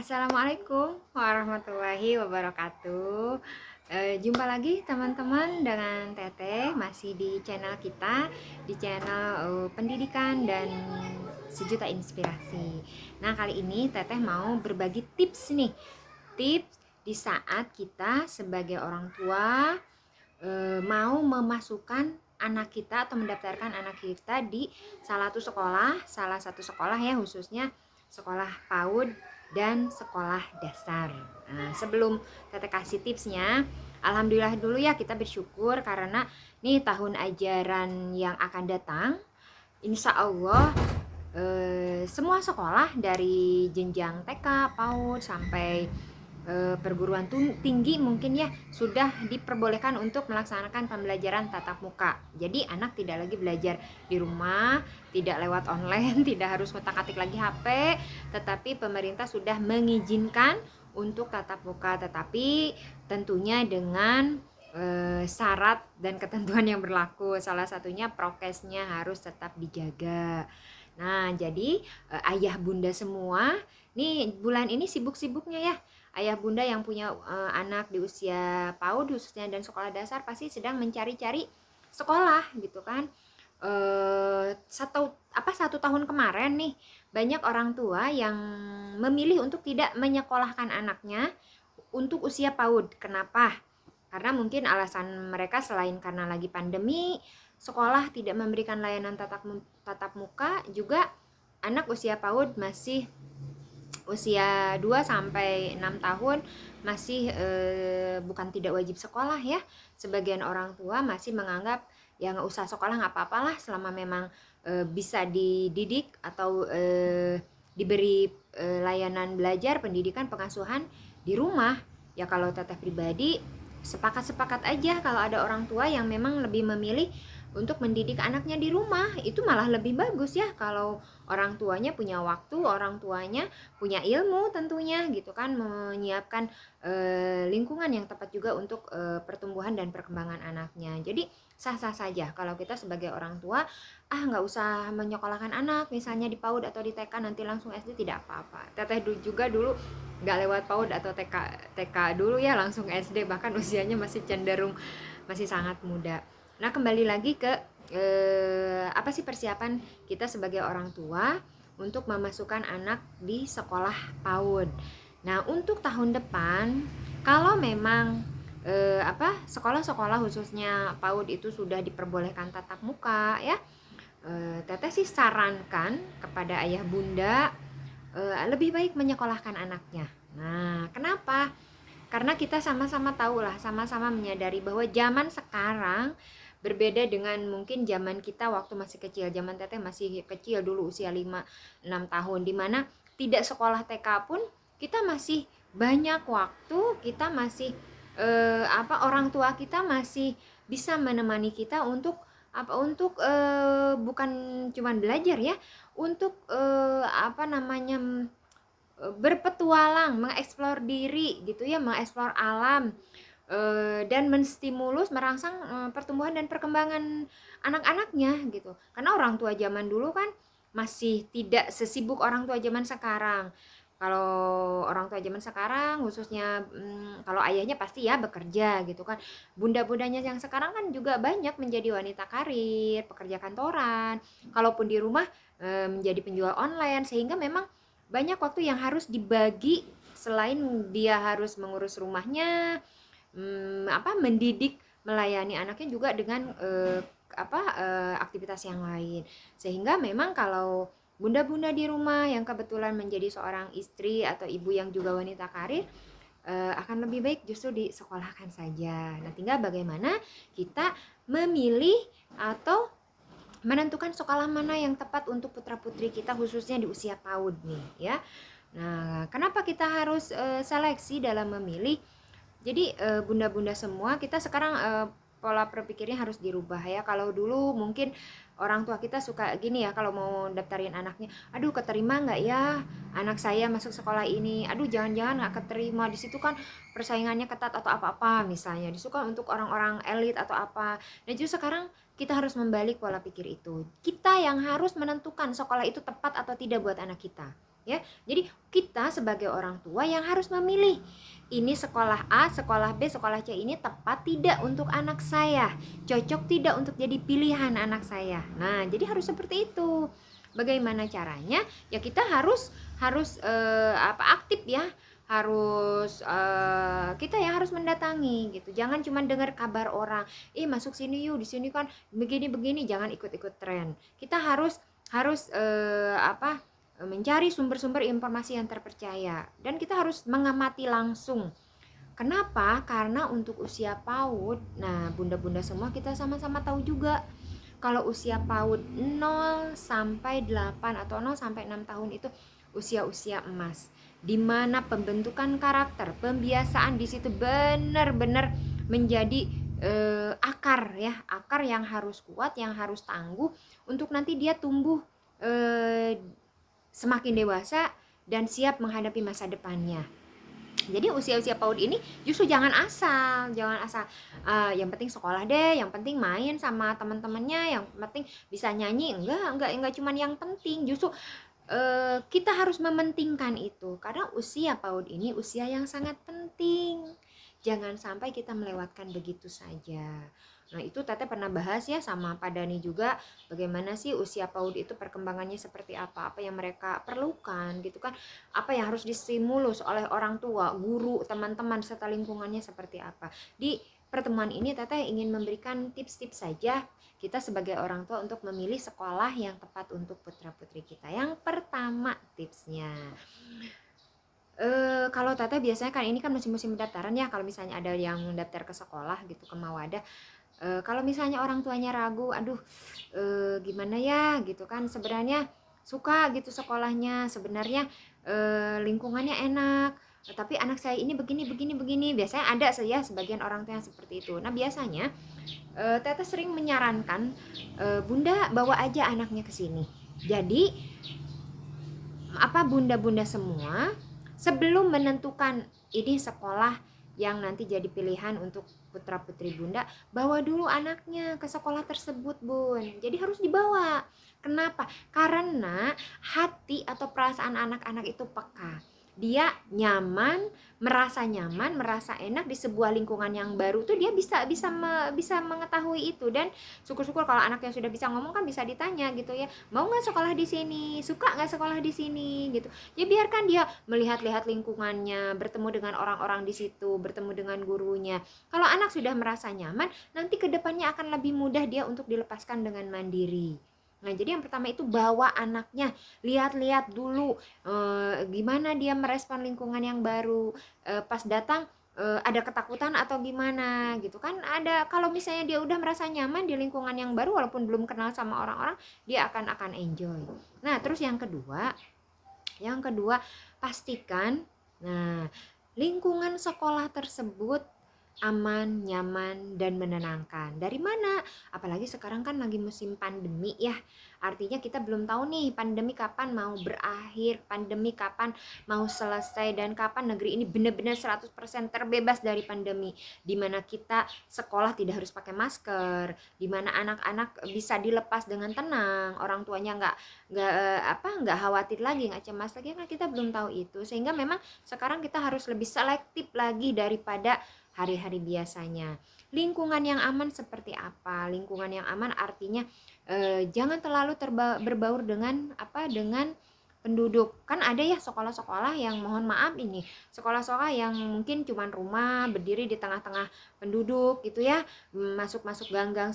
Assalamualaikum warahmatullahi wabarakatuh. Jumpa lagi teman-teman dengan Teteh masih di channel kita, di channel pendidikan dan sejuta inspirasi. Nah, kali ini Teteh mau berbagi tips nih. Tips di saat kita sebagai orang tua mau memasukkan anak kita atau mendaftarkan anak kita di salah satu sekolah ya, khususnya sekolah PAUD dan sekolah dasar. Nah, sebelum Teteh kasih tipsnya, alhamdulillah dulu ya, kita bersyukur karena nih tahun ajaran yang akan datang, insya Allah semua sekolah dari jenjang TK, PAUD sampai perguruan tinggi mungkin ya sudah diperbolehkan untuk melaksanakan pembelajaran tatap muka. Jadi anak tidak lagi belajar di rumah, tidak lewat online, tidak harus ngotak-atik lagi HP, tetapi pemerintah sudah mengizinkan untuk tatap muka, tetapi tentunya dengan syarat dan ketentuan yang berlaku. Salah satunya prokesnya harus tetap dijaga. Nah, jadi ayah bunda semua, nih bulan ini sibuk-sibuknya ya. Ayah bunda yang punya anak di usia PAUD khususnya dan sekolah dasar pasti sedang mencari-cari sekolah gitu kan. Satu tahun kemarin nih banyak orang tua yang memilih untuk tidak menyekolahkan anaknya untuk usia PAUD. Kenapa? Karena mungkin alasan mereka selain karena lagi pandemi, sekolah tidak memberikan layanan tatap muka, juga anak usia PAUD masih usia 2 sampai 6 tahun masih bukan tidak wajib sekolah ya. Sebagian orang tua masih menganggap ya nggak usah sekolah, nggak apa-apalah selama memang bisa dididik atau diberi layanan belajar, pendidikan, pengasuhan di rumah. Ya kalau Teteh pribadi sepakat-sepakat aja kalau ada orang tua yang memang lebih memilih untuk mendidik anaknya di rumah, itu malah lebih bagus ya kalau orang tuanya punya waktu, orang tuanya punya ilmu tentunya gitu kan, menyiapkan lingkungan yang tepat juga untuk pertumbuhan dan perkembangan anaknya. Jadi sah-sah saja kalau kita sebagai orang tua nggak usah menyekolahkan anak misalnya di PAUD atau di TK nanti langsung SD, tidak apa-apa. Teteh juga dulu nggak lewat PAUD atau TK dulu ya, langsung SD, bahkan usianya masih cenderung masih sangat muda. Nah, kembali lagi ke apa sih persiapan kita sebagai orang tua untuk memasukkan anak di sekolah PAUD. Nah, untuk tahun depan kalau memang sekolah-sekolah khususnya PAUD itu sudah diperbolehkan tatap muka ya, Teteh sih sarankan kepada ayah bunda lebih baik menyekolahkan anaknya. Nah, kenapa? Karena kita sama-sama tahu lah, sama-sama menyadari bahwa zaman sekarang berbeda dengan mungkin zaman kita waktu masih kecil. Zaman Teteh masih kecil dulu, usia 5 6 tahun, dimana tidak sekolah TK pun kita masih banyak waktu, kita masih orang tua kita masih bisa menemani kita untuk bukan cuman belajar ya, untuk berpetualang, mengeksplor diri gitu ya, mengeksplor alam, dan menstimulus, merangsang pertumbuhan dan perkembangan anak-anaknya gitu. Karena orang tua zaman dulu kan masih tidak sesibuk orang tua zaman sekarang. Kalau orang tua zaman sekarang khususnya kalau ayahnya pasti ya bekerja gitu kan. Bunda-bundanya yang sekarang kan juga banyak menjadi wanita karir, pekerja kantoran. Kalaupun di rumah menjadi penjual online, sehingga memang banyak waktu yang harus dibagi. Selain dia harus mengurus rumahnya, mendidik, melayani anaknya juga dengan aktivitas yang lain. Sehingga memang kalau bunda-bunda di rumah yang kebetulan menjadi seorang istri atau ibu yang juga wanita karir, akan lebih baik justru disekolahkan saja. Nah, tinggal bagaimana kita memilih atau menentukan sekolah mana yang tepat untuk putra-putri kita khususnya di usia PAUD nih ya. Nah, kenapa kita harus seleksi dalam memilih? Jadi bunda-bunda semua, kita sekarang pola berpikirnya harus dirubah ya. Kalau dulu mungkin orang tua kita suka gini ya, kalau mau daftarin anaknya, aduh keterima nggak ya anak saya masuk sekolah ini, aduh jangan-jangan nggak keterima, di situ kan persaingannya ketat atau apa-apa misalnya, disuka untuk orang-orang elit atau apa. Nah, justru sekarang kita harus membalik pola pikir itu. Kita yang harus menentukan sekolah itu tepat atau tidak buat anak kita. ya. Jadi kita sebagai orang tua yang harus memilih, ini sekolah A, sekolah B, sekolah C ini tepat tidak untuk anak saya, cocok tidak untuk jadi pilihan anak saya. Nah, jadi harus seperti itu. Bagaimana caranya? Ya kita harus aktif ya, harus kita ya harus mendatangi gitu. Jangan cuma dengar kabar orang, masuk sini yuk, di sini kan begini-begini, jangan ikut-ikut tren. Kita harus mencari sumber-sumber informasi yang terpercaya, dan kita harus mengamati langsung. Kenapa? Karena untuk usia PAUD, nah bunda-bunda semua kita sama-sama tahu juga, kalau usia PAUD 0 sampai 8 atau 0 sampai 6 tahun itu usia-usia emas, di mana pembentukan karakter, pembiasaan di situ benar-benar menjadi akar ya, akar yang harus kuat, yang harus tangguh untuk nanti dia tumbuh semakin dewasa dan siap menghadapi masa depannya. Jadi usia-usia PAUD ini justru jangan asal yang penting sekolah deh, yang penting main sama teman-temannya, yang penting bisa nyanyi. Enggak cuman yang penting. Justru kita harus mementingkan itu, karena usia PAUD ini usia yang sangat penting. Jangan sampai kita melewatkan begitu saja. Nah, itu Teteh pernah bahas ya sama Pak Dani juga, bagaimana sih usia PAUD itu perkembangannya seperti apa yang mereka perlukan gitu kan, apa yang harus distimulus oleh orang tua, guru, teman-teman, serta lingkungannya seperti apa. Di pertemuan ini Teteh ingin memberikan tips-tips saja kita sebagai orang tua untuk memilih sekolah yang tepat untuk putra-putri kita. Yang pertama tipsnya, kalau Teteh biasanya kan ini kan musim-musim pendaftaran ya, kalau misalnya ada yang mendaftar ke sekolah gitu, ke Mawadah, kalau misalnya orang tuanya ragu, aduh gimana ya gitu kan, sebenarnya suka gitu sekolahnya, sebenarnya lingkungannya enak, tapi anak saya ini begini, biasanya ada ya sebagian orang tua yang seperti itu. Nah biasanya Teteh sering menyarankan, bunda bawa aja anaknya ke sini. Jadi bunda-bunda semua sebelum menentukan ini sekolah yang nanti jadi pilihan untuk putra putri bunda, bawa dulu anaknya ke sekolah tersebut, Bun. Jadi harus dibawa. Kenapa? Karena hati atau perasaan anak-anak itu peka. Dia merasa nyaman, merasa enak di sebuah lingkungan yang baru tuh, dia bisa mengetahui itu. Dan syukur-syukur kalau anak yang sudah bisa ngomong kan bisa ditanya gitu ya, mau nggak sekolah di sini, suka nggak sekolah di sini gitu. Ya biarkan dia melihat-lihat lingkungannya, bertemu dengan orang-orang di situ, bertemu dengan gurunya. Kalau anak sudah merasa nyaman, nanti kedepannya akan lebih mudah dia untuk dilepaskan dengan mandiri. Nah, jadi yang pertama itu bawa anaknya, lihat-lihat dulu gimana dia merespon lingkungan yang baru. Pas datang ada ketakutan atau gimana gitu kan. Ada, kalau misalnya dia udah merasa nyaman di lingkungan yang baru walaupun belum kenal sama orang-orang, dia akan enjoy. Nah, terus yang kedua pastikan lingkungan sekolah tersebut aman, nyaman, dan menenangkan. Dari mana? Apalagi sekarang kan lagi musim pandemi ya. Artinya kita belum tahu nih pandemi kapan mau berakhir, pandemi kapan mau selesai, dan kapan negeri ini benar-benar 100% terbebas dari pandemi. Dimana kita sekolah tidak harus pakai masker, dimana anak-anak bisa dilepas dengan tenang, orang tuanya nggak khawatir lagi, nggak cemas lagi. Kan kita belum tahu itu, sehingga memang sekarang kita harus lebih selektif lagi daripada hari-hari biasanya. Lingkungan yang aman seperti apa? Lingkungan yang aman artinya jangan terlalu berbaur dengan penduduk. Kan ada ya sekolah-sekolah yang, mohon maaf ini, sekolah-sekolah yang mungkin cuman rumah berdiri di tengah-tengah penduduk gitu ya, masuk-masuk ganggang,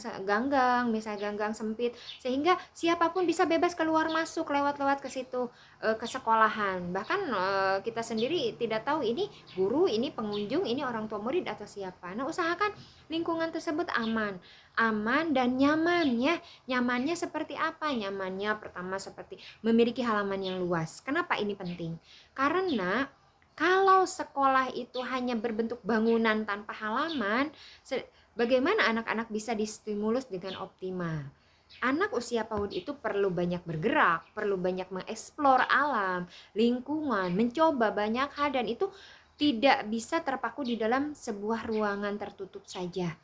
misalnya ganggang sempit, sehingga siapapun bisa bebas keluar masuk lewat-lewat ke situ, ke sekolahan. Bahkan kita sendiri tidak tahu ini guru, ini pengunjung, ini orang tua murid atau siapa. Nah, usahakan lingkungan tersebut aman dan nyaman ya. Nyamannya seperti apa? Nyamannya pertama seperti memiliki halaman yang luas. Kenapa ini penting? Karena kalau sekolah itu hanya berbentuk bangunan tanpa halaman, bagaimana anak-anak bisa distimulus dengan optimal? Anak usia PAUD itu perlu banyak bergerak, perlu banyak mengeksplor alam, lingkungan, mencoba banyak hal, dan itu tidak bisa terpaku di dalam sebuah ruangan tertutup saja.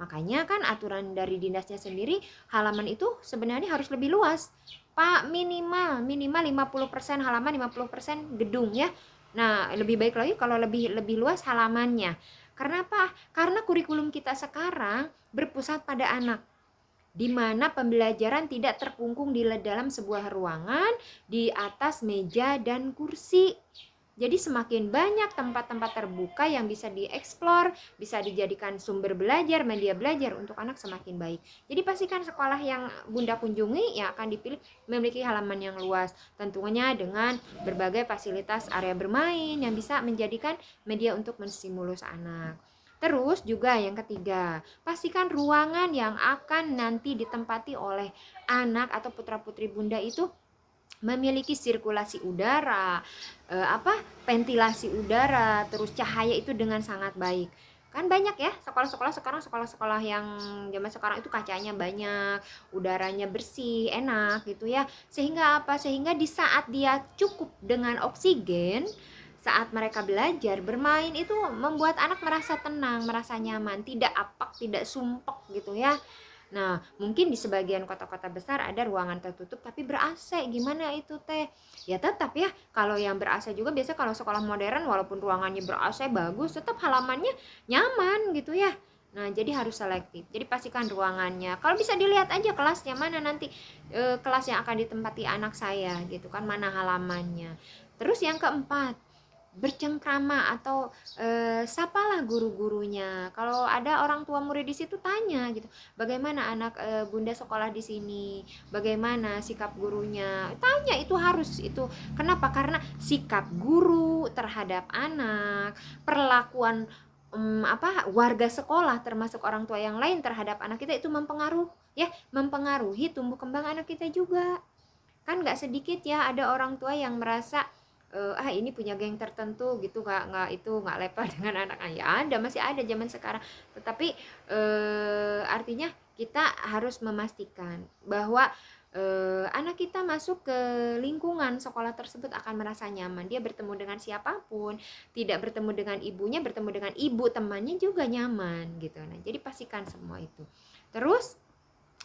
Makanya kan aturan dari dinasnya sendiri, halaman itu sebenarnya harus lebih luas. Pak, minimal 50% halaman, 50% gedung ya. Nah, lebih baik lagi kalau lebih lebih luas halamannya. Karena apa? Karena kurikulum kita sekarang berpusat pada anak, di mana pembelajaran tidak terkungkung di dalam sebuah ruangan, di atas meja dan kursi. Jadi semakin banyak tempat-tempat terbuka yang bisa dieksplor, bisa dijadikan sumber belajar, media belajar untuk anak semakin baik. Jadi pastikan sekolah yang Bunda kunjungi yang akan dipilih memiliki halaman yang luas, tentunya dengan berbagai fasilitas area bermain yang bisa menjadikan media untuk menstimulus anak. Terus juga yang ketiga, pastikan ruangan yang akan nanti ditempati oleh anak atau putra-putri Bunda itu memiliki sirkulasi udara, ventilasi udara, terus cahaya itu dengan sangat baik. Kan banyak ya sekolah-sekolah sekarang, sekolah-sekolah yang zaman sekarang itu kacanya banyak, udaranya bersih, enak gitu ya. Sehingga apa? Sehingga di saat dia cukup dengan oksigen, saat mereka belajar, bermain itu membuat anak merasa tenang, merasa nyaman, tidak apak, tidak sumpek gitu ya. Nah, mungkin di sebagian kota-kota besar ada ruangan tertutup tapi ber-AC. Gimana itu teh? Ya tetap ya, kalau yang ber-AC juga biasa kalau sekolah modern walaupun ruangannya ber-AC bagus, tetap halamannya nyaman gitu ya. Nah, jadi harus selektif. Jadi pastikan ruangannya. Kalau bisa dilihat aja kelasnya mana nanti kelas yang akan ditempati anak saya gitu kan, mana halamannya. Terus yang keempat, bercengkrama atau sapalah guru-gurunya. Kalau ada orang tua murid di situ tanya gitu, bagaimana anak Bunda sekolah di sini, bagaimana sikap gurunya, tanya, itu harus itu. Kenapa? Karena sikap guru terhadap anak, perlakuan warga sekolah termasuk orang tua yang lain terhadap anak kita itu mempengaruhi tumbuh kembang anak kita juga. Kan nggak sedikit ya ada orang tua yang merasa ini punya geng tertentu gitu, nggak level dengan anak-anak. Ya ada, masih ada zaman sekarang, tetapi artinya kita harus memastikan bahwa anak kita masuk ke lingkungan sekolah tersebut akan merasa nyaman. Dia bertemu dengan siapapun, tidak bertemu dengan ibunya, bertemu dengan ibu temannya juga nyaman gitu. Nah, jadi pastikan semua itu. Terus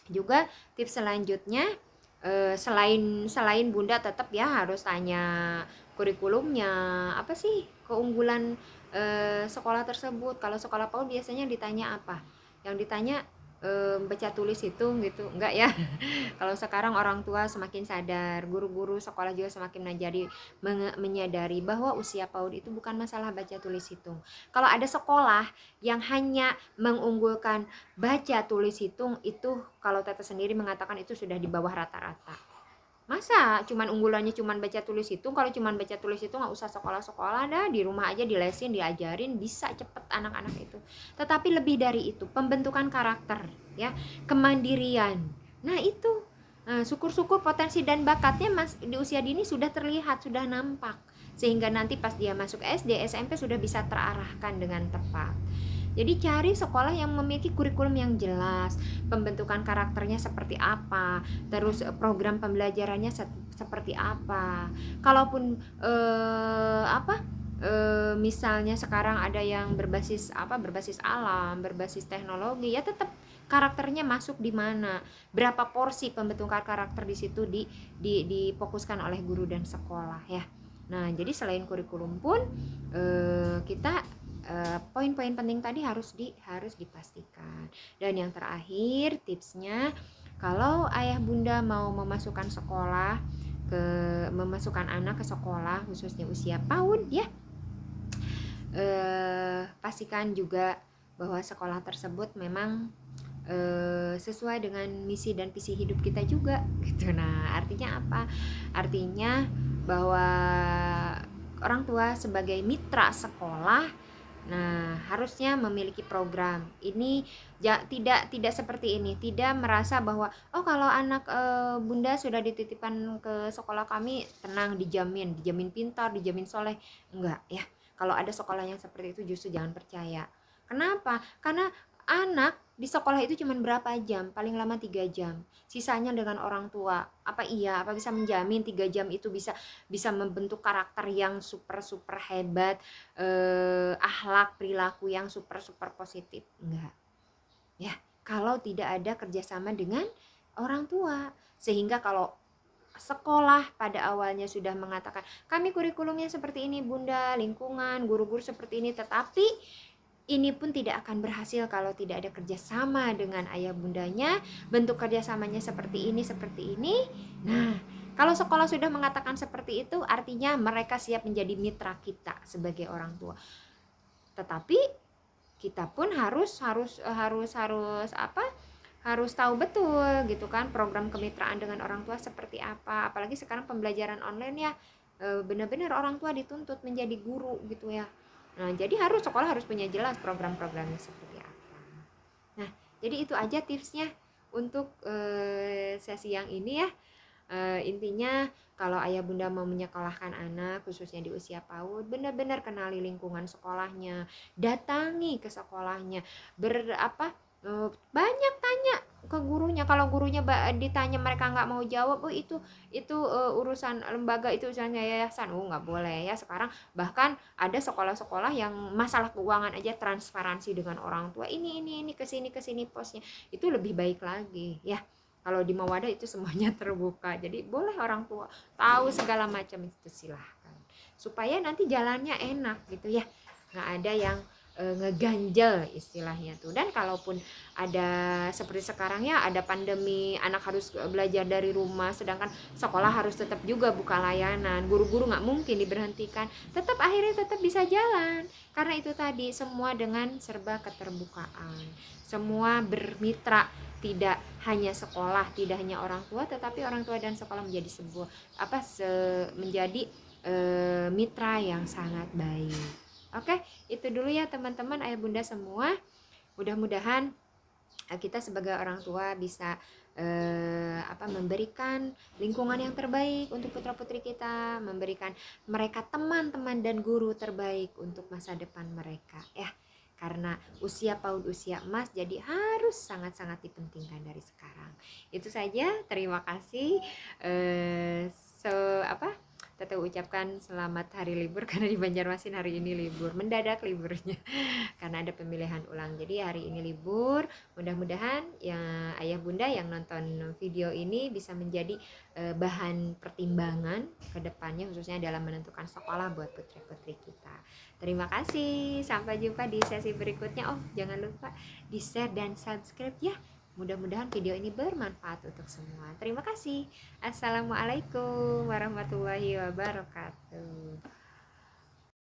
juga tips selanjutnya, selain Bunda tetap ya harus tanya kurikulumnya, apa sih keunggulan sekolah tersebut. Kalau sekolah PAUD biasanya ditanya apa? Yang ditanya baca tulis hitung gitu, enggak ya? Kalau sekarang orang tua semakin sadar, guru-guru sekolah juga semakin menyadari bahwa usia PAUD itu bukan masalah baca tulis hitung. Kalau ada sekolah yang hanya mengunggulkan baca tulis hitung, itu kalau Tete sendiri mengatakan itu sudah di bawah rata-rata. Masa cuman unggulannya cuman baca tulis hitung? Kalau cuman baca tulis hitung nggak usah sekolah-sekolah dah, di rumah aja dilesin, diajarin, bisa cepet anak-anak itu. Tetapi lebih dari itu, pembentukan karakter ya, kemandirian. Nah itu, syukur-syukur potensi dan bakatnya di usia dini sudah terlihat, sudah nampak, sehingga nanti pas dia masuk SD, SMP sudah bisa terarahkan dengan tepat. Jadi cari sekolah yang memiliki kurikulum yang jelas, pembentukan karakternya seperti apa, terus program pembelajarannya seperti apa. Kalaupun misalnya sekarang ada yang berbasis alam, berbasis teknologi, ya tetap karakternya masuk di mana, berapa porsi pembentukan karakter di situ difokuskan oleh guru dan sekolah ya. Nah, jadi selain kurikulum pun kita poin-poin penting tadi harus dipastikan. Dan yang terakhir tipsnya, kalau ayah bunda mau memasukkan anak ke sekolah khususnya usia PAUD ya, pastikan juga bahwa sekolah tersebut memang sesuai dengan misi dan visi hidup kita juga gitu. Nah, artinya apa? Artinya bahwa orang tua sebagai mitra sekolah, nah harusnya memiliki program ini. Tidak seperti ini, tidak merasa bahwa kalau anak bunda sudah dititipkan ke sekolah kami tenang, dijamin pintar, dijamin soleh. Enggak ya, kalau ada sekolah yang seperti itu justru jangan percaya. Kenapa? Karena anak di sekolah itu cuma berapa jam, paling lama 3 jam, sisanya dengan orang tua. Apa bisa menjamin 3 jam itu bisa membentuk karakter yang super hebat, akhlak perilaku yang super positif? Enggak ya, kalau tidak ada kerjasama dengan orang tua. Sehingga kalau sekolah pada awalnya sudah mengatakan, kami kurikulumnya seperti ini bunda, lingkungan, guru-guru seperti ini, tetapi ini pun tidak akan berhasil kalau tidak ada kerjasama dengan ayah bundanya, bentuk kerjasamanya seperti ini, seperti ini. Nah, kalau sekolah sudah mengatakan seperti itu, artinya mereka siap menjadi mitra kita sebagai orang tua. Tetapi kita pun harus harus tahu betul gitu kan program kemitraan dengan orang tua seperti apa. Apalagi sekarang pembelajaran online ya, benar-benar orang tua dituntut menjadi guru gitu ya. Nah, jadi sekolah harus punya jelas program-programnya seperti apa. Nah, jadi itu aja tipsnya untuk sesi yang ini ya. Intinya kalau ayah bunda mau menyekolahkan anak khususnya di usia PAUD, benar-benar kenali lingkungan sekolahnya, datangi ke sekolahnya, banyak tanya ke gurunya. Kalau gurunya ditanya mereka nggak mau jawab, oh itu urusan lembaga, itu urusannya yayasan, nggak boleh ya. Sekarang bahkan ada sekolah-sekolah yang masalah keuangan aja transparansi dengan orang tua, ini kesini posnya, itu lebih baik lagi ya. Kalau di Mawadah itu semuanya terbuka, jadi boleh orang tua tahu segala macam, itu silahkan supaya nanti jalannya enak gitu ya, nggak ada yang ngeganjel istilahnya tuh. Dan kalaupun ada seperti sekarang ya, ada pandemi, anak harus belajar dari rumah, sedangkan sekolah harus tetap juga buka layanan, guru-guru nggak mungkin diberhentikan, akhirnya tetap bisa jalan, karena itu tadi semua dengan serba keterbukaan, semua bermitra, tidak hanya sekolah, tidak hanya orang tua, tetapi orang tua dan sekolah menjadi sebuah menjadi mitra yang sangat baik. Oke, itu dulu ya teman-teman, ayah bunda semua. Mudah-mudahan kita sebagai orang tua bisa memberikan lingkungan yang terbaik untuk putra-putri kita, memberikan mereka teman-teman dan guru terbaik untuk masa depan mereka ya. Karena usia PAUD usia emas, jadi harus sangat-sangat dipentingkan dari sekarang. Itu saja, terima kasih. Tetap ucapkan selamat hari libur, karena di Banjarmasin hari ini libur, mendadak liburnya karena ada pemilihan ulang. Jadi hari ini libur. Mudah-mudahan ya ayah bunda yang nonton video ini bisa menjadi bahan pertimbangan ke depannya, khususnya dalam menentukan sekolah buat putri-putri kita. Terima kasih, sampai jumpa di sesi berikutnya. Oh, jangan lupa di share dan subscribe ya. Mudah-mudahan video ini bermanfaat untuk semua. Terima kasih. Assalamualaikum warahmatullahi wabarakatuh.